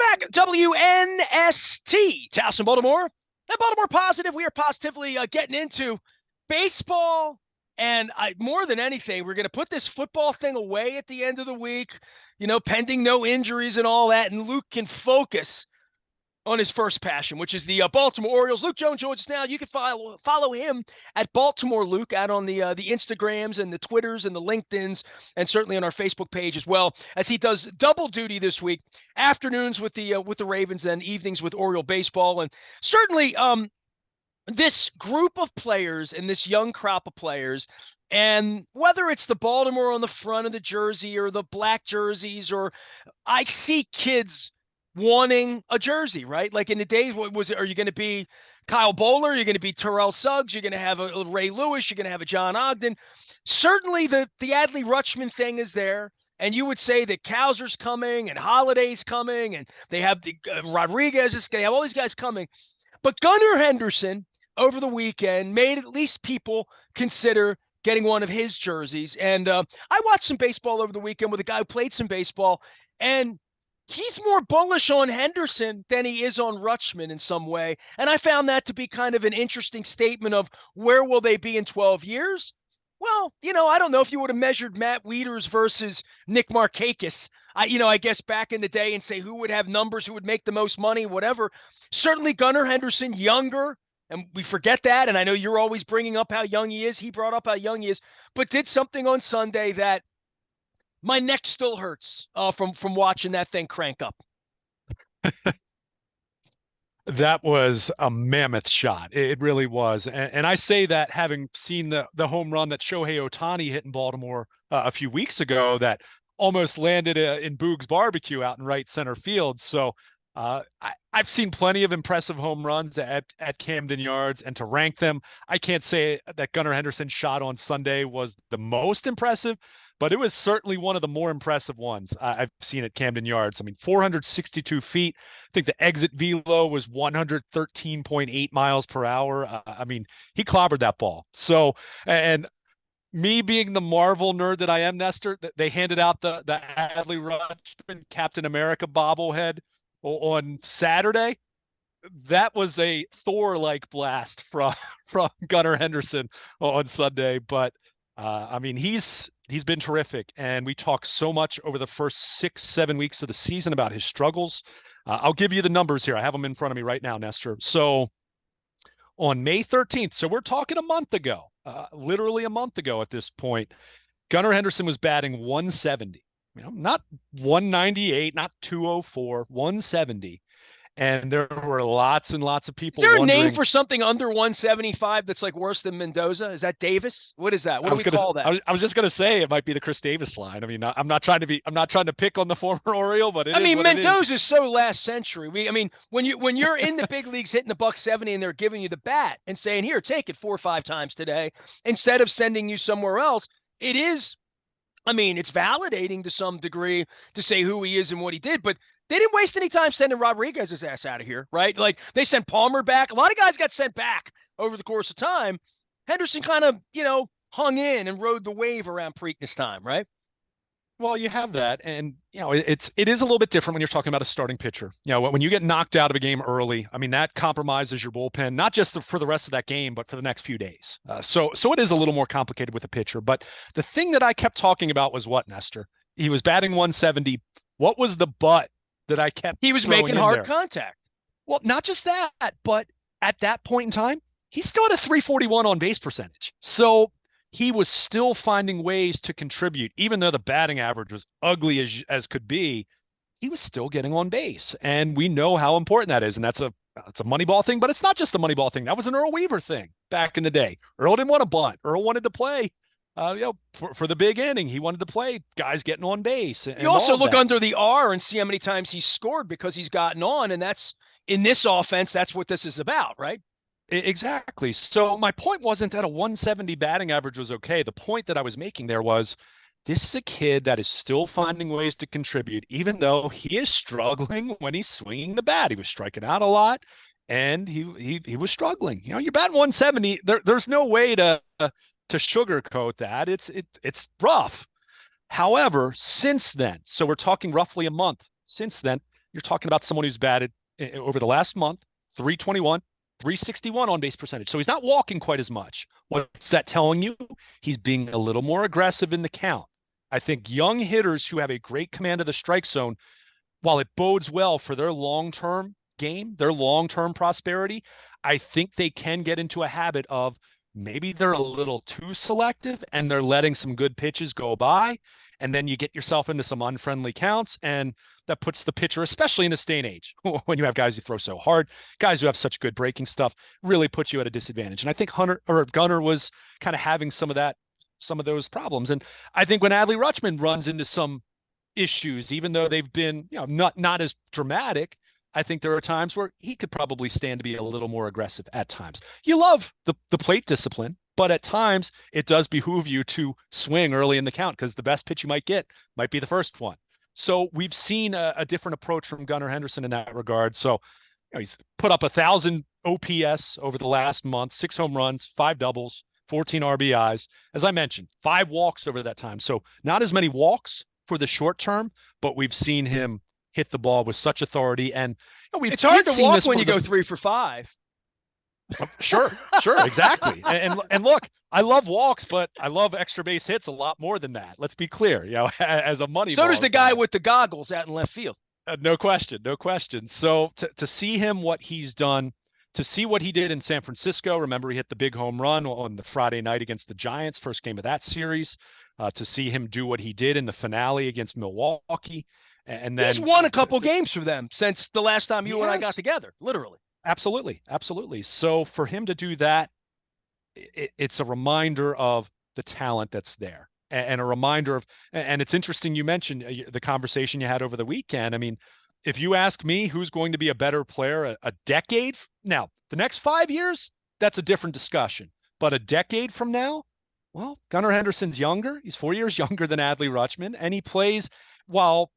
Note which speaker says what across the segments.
Speaker 1: Welcome back, WNST, Towson, Baltimore. And Baltimore Positive, we are positively getting into baseball. And more than anything, we're going to put this football thing away at the end of the week, pending no injuries and all that. And Luke can focus on his first passion, which is the Baltimore Orioles. Luke Jones joins us now. You can follow him at Baltimore Luke out on the Instagrams and the Twitters and the LinkedIns, and certainly on our Facebook page as well, as he does double duty this week: afternoons with the Ravens and evenings with Oriole baseball. And certainly this group of players and this young crop of players, and whether it's the Baltimore on the front of the jersey or the black jerseys, or I see kids wanting a jersey, right? Like in the days, what was it? Are you going to be Kyle Bowler? You're going to be Terrell Suggs? You're going to have a Ray Lewis? You're going to have a John Ogden? Certainly the Adley Rutschman thing is there. And you would say that Kowser's coming and Holiday's coming, and they have the Rodriguez, they have all these guys coming. But Gunnar Henderson over the weekend made at least people consider getting one of his jerseys. And I watched some baseball over the weekend with a guy who played some baseball, and he's more bullish on Henderson than he is on Rutschman in some way. And I found that to be kind of an interesting statement of where will they be in 12 years? Well, I don't know if you would have measured Matt Wieters versus Nick Markakis, I guess back in the day, and say who would have numbers, who would make the most money, whatever. Certainly Gunnar Henderson, younger, and we forget that. And I know you're always bringing up how young he is. He brought up how young he is, but did something on Sunday that my neck still hurts from watching that thing crank up.
Speaker 2: That was a mammoth shot. It really was. And I say that having seen the home run that Shohei Ohtani hit in Baltimore a few weeks ago that almost landed in Boog's Barbecue out in right center field. So I've seen plenty of impressive home runs at Camden Yards, and to rank them, I can't say that Gunnar Henderson's shot on Sunday was the most impressive, but it was certainly one of the more impressive ones I've seen at Camden Yards. I mean, 462 feet. I think the exit velo was 113.8 miles per hour. I mean, he clobbered that ball. So, and me being the Marvel nerd that I am, Nestor, they handed out the Adley Rutschman Captain America bobblehead on Saturday. That was a Thor-like blast from Gunnar Henderson on Sunday. But I mean, he's been terrific, and we talked so much over the first 6-7 weeks of the season about his struggles. I'll give you the numbers here. I have them in front of me right now, Nestor. So on May 13th, so we're talking a month ago, literally a month ago at this point, Gunnar Henderson was batting 170. Not 198, not 204, 170. And there were lots and lots of people.
Speaker 1: Is there a
Speaker 2: wondering,
Speaker 1: name for something under 175 that's like worse than Mendoza? Is that Davis? What is that? What do we call that?
Speaker 2: I was just going to say it might be the Chris Davis line. I mean, I'm not trying to pick on the former Oriole, but
Speaker 1: Mendoza's so last century. When you're in the big leagues hitting the $170 and they're giving you the bat and saying, here, take it 4 or 5 times today, instead of sending you somewhere else, it is, it's validating to some degree to say who he is and what he did, but they didn't waste any time sending Rodriguez's ass out of here, right? Like, they sent Palmer back. A lot of guys got sent back over the course of time. Henderson kind of, hung in and rode the wave around Preakness time, right?
Speaker 2: Well, you have that, and it is a little bit different when you're talking about a starting pitcher. When you get knocked out of a game early, I mean, that compromises your bullpen, not just for the rest of that game, but for the next few days. So it is a little more complicated with a pitcher. But the thing that I kept talking about was what, Nestor? He was batting 170. What was the but that I kept?
Speaker 1: He was making hard contact.
Speaker 2: Well, not just that, but at that point in time, he still had a 341 on base percentage. So he was still finding ways to contribute, even though the batting average was ugly as could be. He was still getting on base, and we know how important that is. And that's a Moneyball thing, but it's not just a Moneyball thing. That was an Earl Weaver thing back in the day. Earl didn't want to bunt. Earl wanted to play. For the big inning, he wanted to play guys getting on base. And
Speaker 1: you also look under the R and see how many times he's scored because he's gotten on, and that's in this offense. That's what this is about, right?
Speaker 2: Exactly. So my point wasn't that a 170 batting average was okay. The point that I was making there was this is a kid that is still finding ways to contribute, even though he is struggling when he's swinging the bat. He was striking out a lot, and he was struggling. You're batting 170. There's no way to sugarcoat that. It's rough. However, since then, so we're talking roughly a month since then, you're talking about someone who's batted over the last month 321, 361 on base percentage. So he's not walking quite as much. What's that telling you? He's being a little more aggressive in the count. I think young hitters who have a great command of the strike zone, while it bodes well for their long-term game, their long-term prosperity, I think they can get into a habit of maybe they're a little too selective and they're letting some good pitches go by. And then you get yourself into some unfriendly counts, and that puts the pitcher, especially in this day and age, when you have guys who throw so hard, guys who have such good breaking stuff, really put you at a disadvantage. And I think Hunter or Gunnar was kind of having some of those problems. And I think when Adley Rutschman runs into some issues, even though they've been, not as dramatic, I think there are times where he could probably stand to be a little more aggressive at times. You love the plate discipline, but at times it does behoove you to swing early in the count because the best pitch you might get might be the first one. So we've seen a different approach from Gunnar Henderson in that regard. So he's put up 1,000 OPS over the last month, 6 home runs, 5 doubles, 14 RBIs. As I mentioned, 5 walks over that time. So not as many walks for the short term, but we've seen him hit the ball with such authority. And
Speaker 1: it's hard to walk when you go 3 for 5.
Speaker 2: Sure, exactly. And look, I love walks, but I love extra base hits a lot more than that. Let's be clear, as a money.
Speaker 1: So does the guy with the goggles out in left field.
Speaker 2: No question. So to see him, what he's done, to see what he did in San Francisco. Remember, he hit the big home run on the Friday night against the Giants, first game of that series. To see him do what he did in the finale against Milwaukee. And then
Speaker 1: he's won a couple games for them since the last time you and I got together, literally.
Speaker 2: Absolutely. So for him to do that, it's a reminder of the talent that's there, and a reminder of, and it's interesting you mentioned the conversation you had over the weekend. I mean, if you ask me who's going to be a better player a decade now, the next 5 years, that's a different discussion. But a decade from now, well, Gunnar Henderson's younger. He's 4 years younger than Adley Rutschman, and he plays while.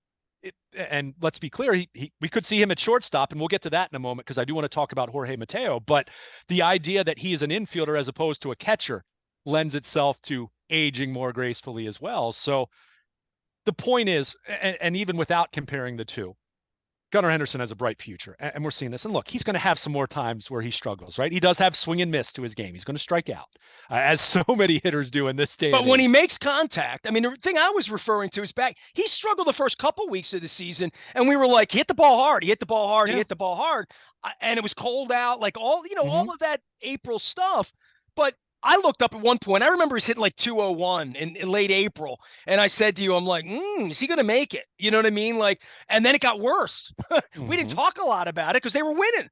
Speaker 2: And let's be clear, we could see him at shortstop, and we'll get to that in a moment because I do want to talk about Jorge Mateo. But the idea that he is an infielder as opposed to a catcher lends itself to aging more gracefully as well. So the point is, and even without comparing the two, Gunnar Henderson has a bright future, and we're seeing this. And look, he's going to have some more times where he struggles, right? He does have swing and miss to his game. He's going to strike out, as so many hitters do in this day.
Speaker 1: But when he makes contact, I mean, the thing I was referring to is back. He struggled the first couple weeks of the season, and we were like, he hit the ball hard. He hit the ball hard. Yeah. He hit the ball hard. And it was cold out, like all of that April stuff. But I looked up at one point. I remember he's hitting like 201 in late April. And I said to you, I'm like, is he going to make it? You know what I mean? Like, and then it got worse. We didn't talk a lot about it because they were winning.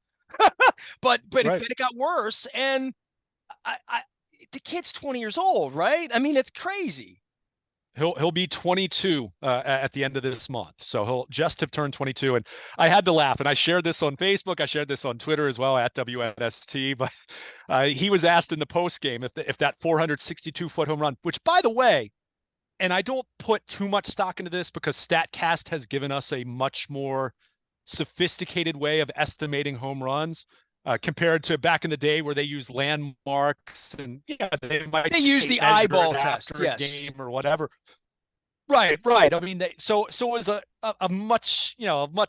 Speaker 1: but right. It got worse. And the kid's 20 years old, right? I mean, it's crazy.
Speaker 2: He'll be 22 at the end of this month. So he'll just have turned 22. And I had to laugh. And I shared this on Facebook. I shared this on Twitter as well at WNST. But he was asked in the post game if that 462-foot home run, which, by the way, and I don't put too much stock into this because StatCast has given us a much more sophisticated way of estimating home runs. Compared to back in the day where they used landmarks and they
Speaker 1: use the eyeball test,
Speaker 2: yes, game or whatever. Right. I mean, so it was a much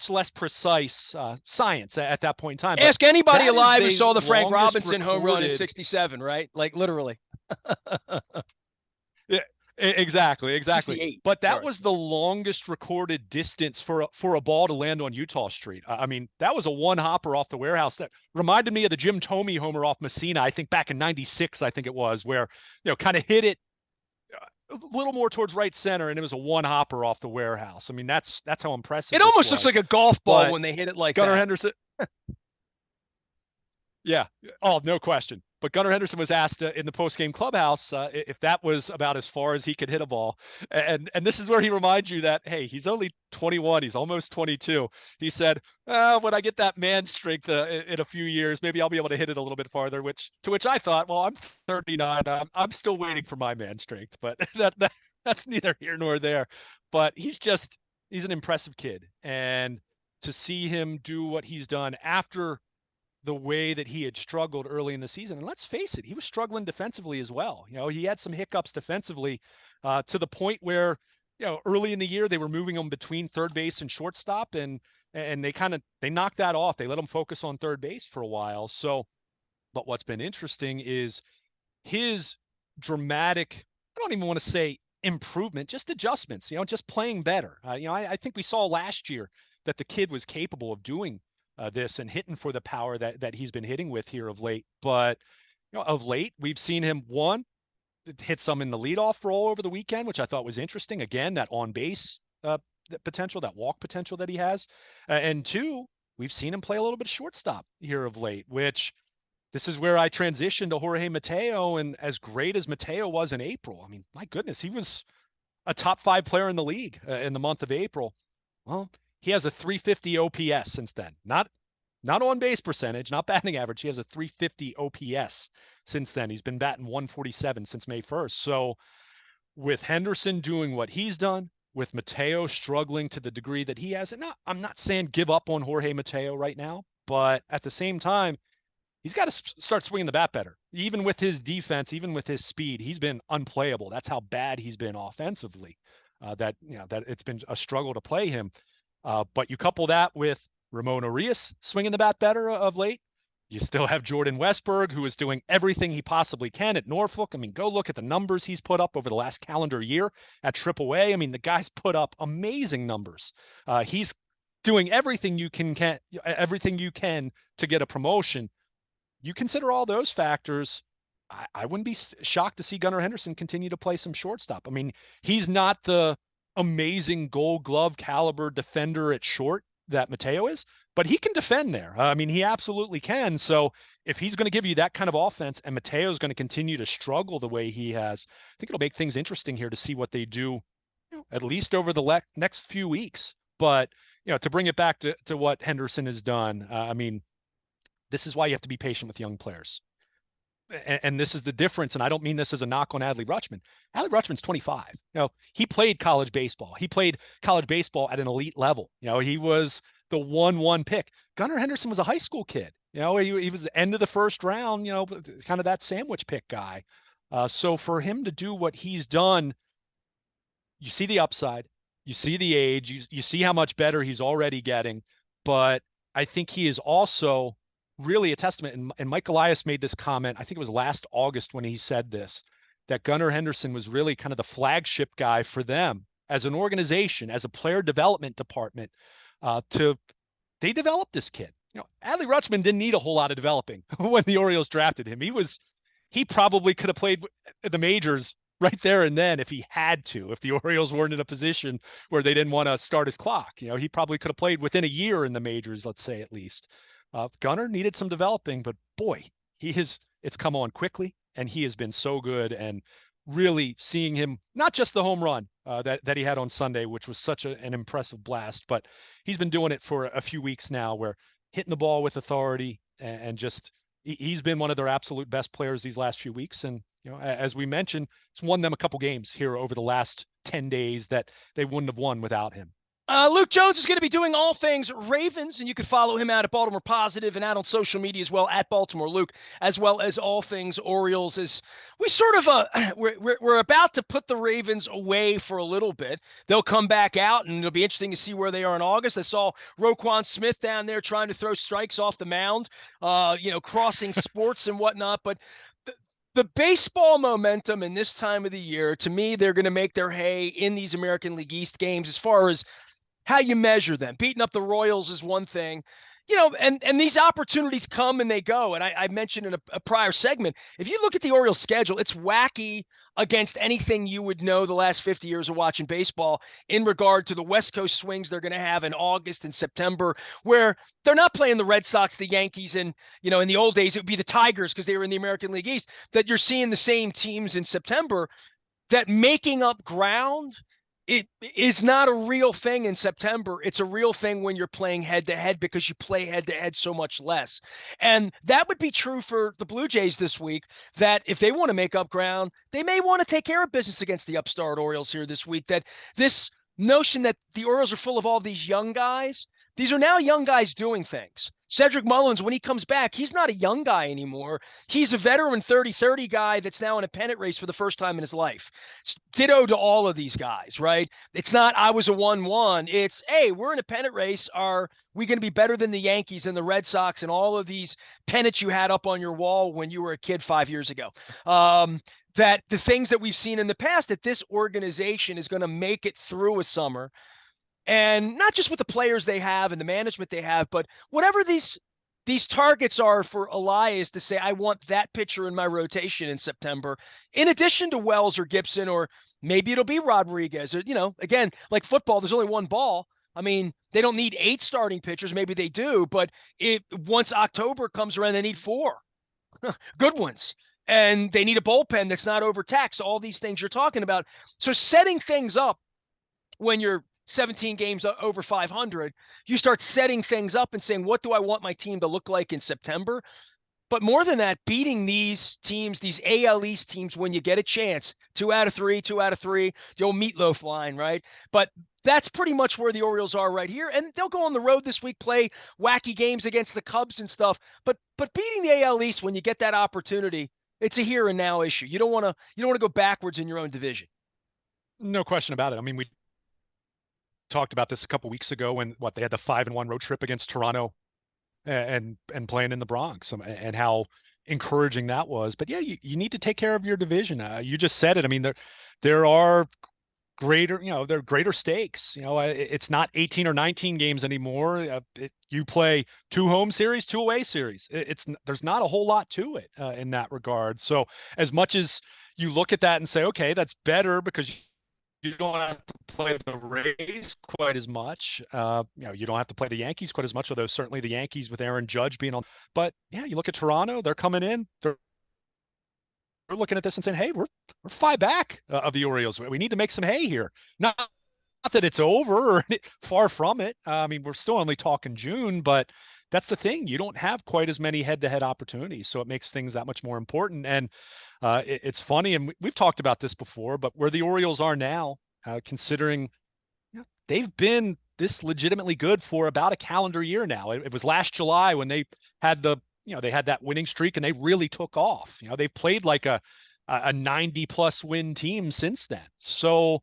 Speaker 2: less precise science at that point in time.
Speaker 1: Ask anybody alive who saw the Frank Robinson home run in '67, right? Like literally.
Speaker 2: Yeah. Exactly. But that was the longest recorded distance for a ball to land on Utah Street. I mean, that was a one hopper off the warehouse that reminded me of the Jim Thome homer off Messina. I think back in '96, I think it was, where kind of hit it a little more towards right center, and it was a one hopper off the warehouse. I mean, that's how impressive.
Speaker 1: It almost looks like a golf ball when they hit it like
Speaker 2: Gunnar Henderson. Yeah. Oh, no question. But Gunnar Henderson was asked in the post-game clubhouse if that was about as far as he could hit a ball. And this is where he reminds you that, hey, he's only 21. He's almost 22. He said, when I get that man strength in a few years, maybe I'll be able to hit it a little bit farther, to which I thought, well, I'm 39. I'm still waiting for my man strength. But that's neither here nor there. But he's an impressive kid. And to see him do what he's done after the way that he had struggled early in the season. And let's face it, he was struggling defensively as well. He had some hiccups defensively to the point where, early in the year, they were moving him between third base and shortstop. And and they knocked that off. They let him focus on third base for a while. So, but what's been interesting is his dramatic, I don't even want to say improvement, just adjustments, just playing better. I think we saw last year that the kid was capable of doing this and hitting for the power that he's been hitting with here of late. But of late, we've seen him hit some in the leadoff role over the weekend, which I thought was interesting. Again, that on base potential, that walk potential that he has, and two, we've seen him play a little bit of shortstop here of late, which this is where I transitioned to Jorge Mateo. And as great as Mateo was in April, I mean, my goodness, he was a top 5 player in the league in the month of April. Well, he has a 350 OPS since then. Not on base percentage, not batting average. He has a 350 OPS since then. He's been batting 147 since May 1st. So with Henderson doing what he's done, with Mateo struggling to the degree that he has, and I'm not saying give up on Jorge Mateo right now, but at the same time, he's got to start swinging the bat better. Even with his defense, even with his speed, he's been unplayable. That's how bad he's been offensively. That it's been a struggle to play him. But you couple that with Ramon Urias swinging the bat better of late. You still have Jordan Westberg, who is doing everything he possibly can at Norfolk. I mean, go look at the numbers he's put up over the last calendar year at AAA. I mean, the guy's put up amazing numbers. He's doing everything you can to get a promotion. You consider all those factors, I wouldn't be shocked to see Gunnar Henderson continue to play some shortstop. I mean, he's not the amazing Gold Glove caliber defender at short that Mateo is, but he can defend there. I mean, he absolutely can. So if he's going to give you that kind of offense and Mateo's going to continue to struggle the way he has, I think it'll make things interesting here to see what they do, at least over the next few weeks. But, to bring it back to what Henderson has done, I mean, this is why you have to be patient with young players. And this is the difference. And I don't mean this as a knock on Adley Rutschman. Adley Rutschman's 25. He played college baseball. He played college baseball at an elite level. He was the 1-1 pick. Gunnar Henderson was a high school kid. He was the end of the first round, kind of that sandwich pick guy. So for him to do what he's done, you see the upside, you see the age, you see how much better he's already getting. But I think he is also really a testament. And Mike Elias made this comment, I think it was last August when he said this, that Gunnar Henderson was really kind of the flagship guy for them as an organization, as a player development department. They developed this kid. Adley Rutschman didn't need a whole lot of developing when the Orioles drafted him. He probably could have played the majors right there and then if he had to, if the Orioles weren't in a position where they didn't want to start his clock. He probably could have played within a year in the majors, let's say, at least. Gunnar needed some developing, but boy, it's come on quickly, and he has been so good. And really seeing him, not just the home run that he had on Sunday, which was such an impressive blast, but he's been doing it for a few weeks now, where hitting the ball with authority and just he's been one of their absolute best players these last few weeks. And as we mentioned, it's won them a couple games here over the last 10 days that they wouldn't have won without him.
Speaker 1: Luke Jones is going to be doing all things Ravens, and you can follow him out at Baltimore Positive and out on social media as well at Baltimore Luke, as well as all things Orioles. As we sort of we're about to put the Ravens away for a little bit. They'll come back out, and it'll be interesting to see where they are in August. I saw Roquan Smith down there trying to throw strikes off the mound, crossing sports and whatnot, but. The baseball momentum in this time of the year, to me, they're going to make their hay in these American League East games as far as how you measure them. Beating up the Royals is one thing, and these opportunities come and they go. And I mentioned in a prior segment, if you look at the Orioles schedule, it's wacky against anything you would know the last 50 years of watching baseball in regard to the West Coast swings they're going to have in August and September, where they're not playing the Red Sox, the Yankees, and, in the old days, it would be the Tigers because they were in the American League East, that you're seeing the same teams in September. That making up ground, it is not a real thing in September. It's a real thing when you're playing head-to-head because you play head-to-head so much less. And that would be true for the Blue Jays this week, that if they want to make up ground, they may want to take care of business against the upstart Orioles here this week. That this notion that the Orioles are full of all these young guys, These are now young guys doing things. Cedric Mullins, when he comes back, he's not a young guy anymore. He's a veteran 30-30 guy that's now in a pennant race for the first time in his life. Ditto to all of these guys, right? It's not, I was a 1-1. It's, hey, we're in a pennant race. Are we going to be better than the Yankees and the Red Sox and all of these pennants you had up on your wall when you were a kid 5 years ago? That the things that we've seen in the past, that this organization is going to make it through a summer, and not just with the players they have and the management they have, but whatever these targets are for Elias to say, I want that pitcher in my rotation in September, in addition to Wells or Gibson, or maybe it'll be Rodriguez. Or, again, like football, there's only one ball. I mean, they don't need 8 starting pitchers. Maybe they do, but once October comes around, they need 4 good ones. And they need a bullpen that's not overtaxed. All these things you're talking about. So setting things up when you're 17 games over 500, you start setting things up and saying, what do I want my team to look like in September? But more than that, beating these teams, these AL East teams, when you get a chance, 2 out of 3, the old meatloaf line, right? But that's pretty much where the Orioles are right here. And they'll go on the road this week, play wacky games against the Cubs and stuff. But beating the AL East, when you get that opportunity, it's a here and now issue. You don't want to go backwards in your own division.
Speaker 2: No question about it. I mean, we talked about this a couple weeks ago when they had the 5-1 road trip against Toronto and playing in the Bronx, and how encouraging that was. But yeah, you need to take care of your division. You just said it. I mean, there are greater, there are greater stakes. It's not 18 or 19 games anymore. You play 2 home series, 2 away series. There's not a whole lot to it in that regard. So as much as you look at that and say, okay, that's better because you don't have to play the Rays quite as much. You don't have to play the Yankees quite as much, although certainly the Yankees with Aaron Judge being on. But yeah, you look at Toronto, they're coming in. They're looking at this and saying, hey, we're 5 back of the Orioles. We need to make some hay here. Not that it's over or far from it. I mean, we're still only talking June, but that's the thing. You don't have quite as many head-to-head opportunities, so it makes things that much more important. And it's funny, and we've talked about this before, but where the Orioles are now, considering they've been this legitimately good for about a calendar year now. It was last July when they had they had that winning streak and they really took off. They've played like a 90+ win team since then. So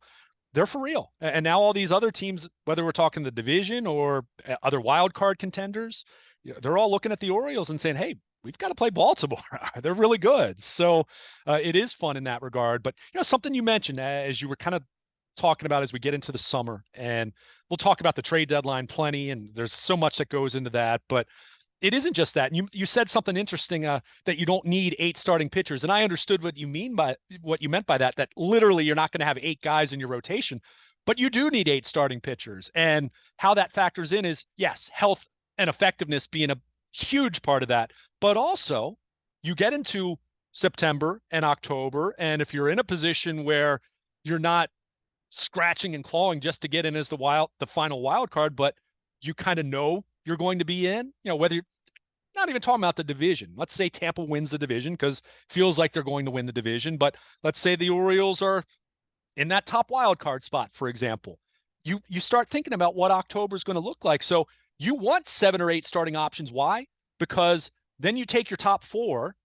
Speaker 2: they're for real. And now all these other teams, whether we're talking the division or other wild card contenders, they're all looking at the Orioles and saying, hey, we've got to play Baltimore. They're really good. So it is fun in that regard. But, something you mentioned as you were kind of talking about as we get into the summer, and we'll talk about the trade deadline plenty, and there's so much that goes into that. But it isn't just that. And you said something interesting, that you don't need 8 starting pitchers. And I understood what you meant by that, that literally you're not going to have 8 guys in your rotation, but you do need 8 starting pitchers. And how that factors in is, yes, health and effectiveness being a huge part of that. But also, you get into September and October, and if you're in a position where you're not scratching and clawing just to get in as the final wild card, but you kind of know you're going to be in, whether you're not even talking about the division. Let's say Tampa wins the division because it feels like they're going to win the division, but let's say the Orioles are in that top wild card spot, for example. You start thinking about what October is going to look like. So you want 7 or 8 starting options. Why? Because then you take your top 4,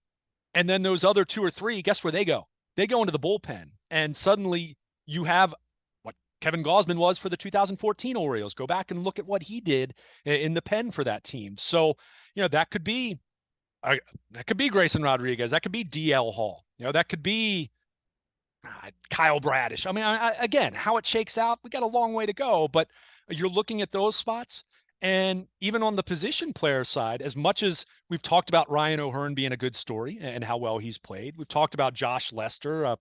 Speaker 2: and then those other 2 or 3, guess where they go? They go into the bullpen, and suddenly you have what Kevin Gausman was for the 2014 Orioles. Go back and look at what he did in the pen for that team. So, that could be Grayson Rodriguez. That could be DL Hall. That could be Kyle Bradish. I mean, again, how it shakes out, we got a long way to go, but you're looking at those spots. And even on the position player side, as much as we've talked about Ryan O'Hearn being a good story and how well he's played, we've talked about Josh Lester,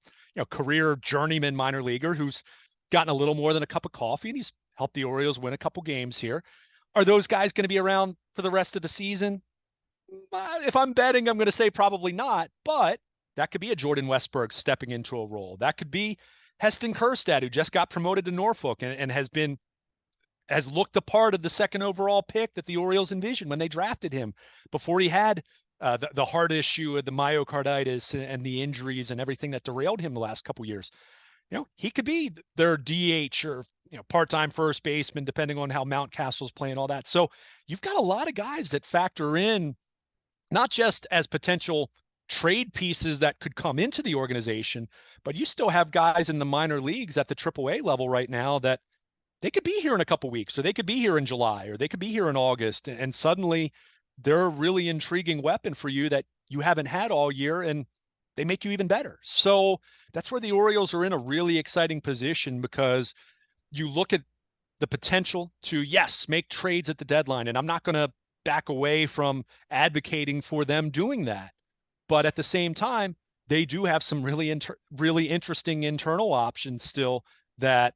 Speaker 2: career journeyman minor leaguer who's gotten a little more than a cup of coffee, and he's helped the Orioles win a couple games here. Are those guys going to be around for the rest of the season? If I'm betting, I'm going to say probably not, but that could be a Jordan Westburg stepping into a role. That could be Heston Kjerstad, who just got promoted to Norfolk and has looked the part of the 2nd overall pick that the Orioles envisioned when they drafted him before he had the heart issue of the myocarditis and the injuries and everything that derailed him the last couple years. he could be their DH or part-time first baseman, depending on how Mountcastle's playing, all that. So you've got a lot of guys that factor in, not just as potential trade pieces that could come into the organization, but you still have guys in the minor leagues at the AAA level right now that they could be here in a couple weeks, or they could be here in July, or they could be here in August, and suddenly they're a really intriguing weapon for you that you haven't had all year, and they make you even better. So that's where the Orioles are in a really exciting position, because you look at the potential to, yes, make trades at the deadline, and I'm not going to back away from advocating for them doing that. But at the same time, they do have some really interesting internal options still that,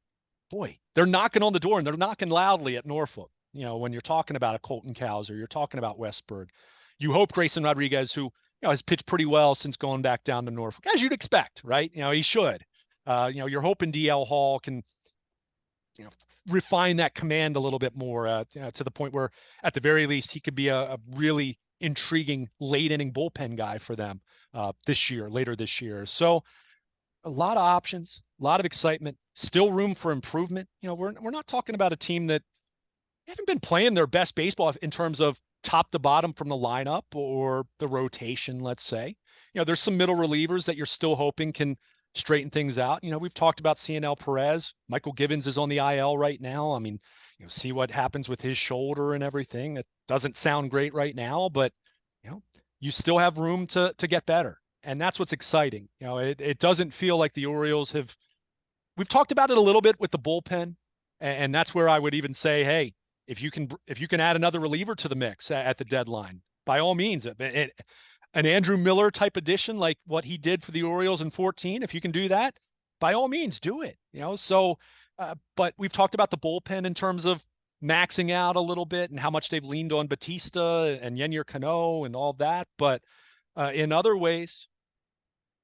Speaker 2: boy, they're knocking on the door, and they're knocking loudly at Norfolk. When you're talking about a Colton Cowser, you're talking about Westburg. You hope Grayson Rodriguez, who has pitched pretty well since going back down to Norfolk, as you'd expect, right? He should. You're hoping DL Hall can refine that command a little bit more, to the point where at the very least he could be a really intriguing late inning bullpen guy for them later this year. So a lot of options, a lot of excitement, still room for improvement. We're not talking about a team that haven't been playing their best baseball in terms of top to bottom from the lineup or the rotation, let's say. There's some middle relievers that you're still hoping can straighten things out. We've talked about CNL Perez. Michael Givens is on the IL right now. I mean, see what happens with his shoulder and everything. It doesn't sound great right now, but you still have room to get better. And that's what's exciting. It doesn't feel like the Orioles have. We've talked about it a little bit with the bullpen, and that's where I would even say, hey, if you can add another reliever to the mix at the deadline, by all means, an Andrew Miller type addition like what he did for the Orioles in 2014, if you can do that, by all means, do it. So, but we've talked about the bullpen in terms of maxing out a little bit and how much they've leaned on Batista and Yennier Cano and all that. But in other ways,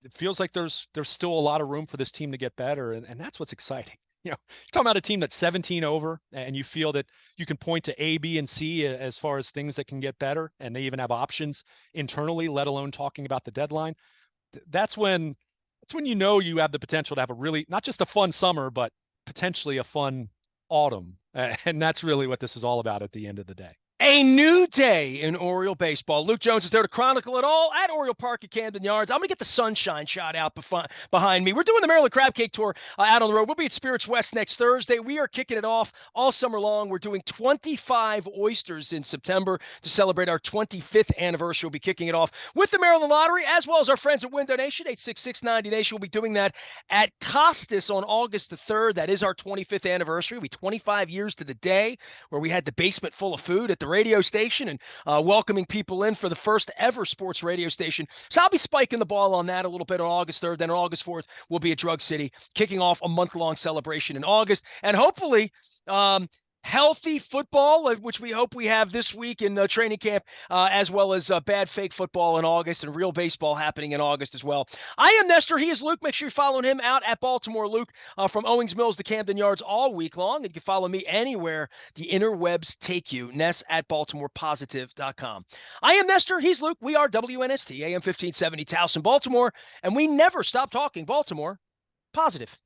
Speaker 2: it feels like there's still a lot of room for this team to get better, and that's what's exciting. You're talking about a team that's 17 over, and you feel that you can point to A, B, and C as far as things that can get better, and they even have options internally, let alone talking about the deadline. That's when you have the potential to have a really, not just a fun summer, but potentially a fun autumn. And that's really what this is all about at the end of the day.
Speaker 1: A new day in Oriole baseball. Luke Jones is there to chronicle it all at Oriole Park at Camden Yards. I'm going to get the sunshine shot out behind me. We're doing the Maryland Crab Cake Tour out on the road. We'll be at Spirits West next Thursday. We are kicking it off all summer long. We're doing 25 oysters in September to celebrate our 25th anniversary. We'll be kicking it off with the Maryland Lottery, as well as our friends at Window Nation, 866-90 Nation. We'll be doing that at Costas on August the 3rd. That is our 25th anniversary. It'll be 25 years to the day where we had the basement full of food at the radio station and welcoming people in for the first ever sports radio station. So I'll be spiking the ball on that a little bit on August 3rd. Then on August 4th, we'll be at Drug City, kicking off a month-long celebration in August. And hopefully, healthy football, which we hope we have this week in training camp, as well as bad fake football in August and real baseball happening in August as well. I am Nestor. He is Luke. Make sure you're following him out at Baltimore Luke from Owings Mills to Camden Yards all week long. And you can follow me anywhere the interwebs take you. Ness at BaltimorePositive.com. I am Nestor. He's Luke. We are WNST, AM 1570 Towson, Baltimore. And we never stop talking Baltimore positive.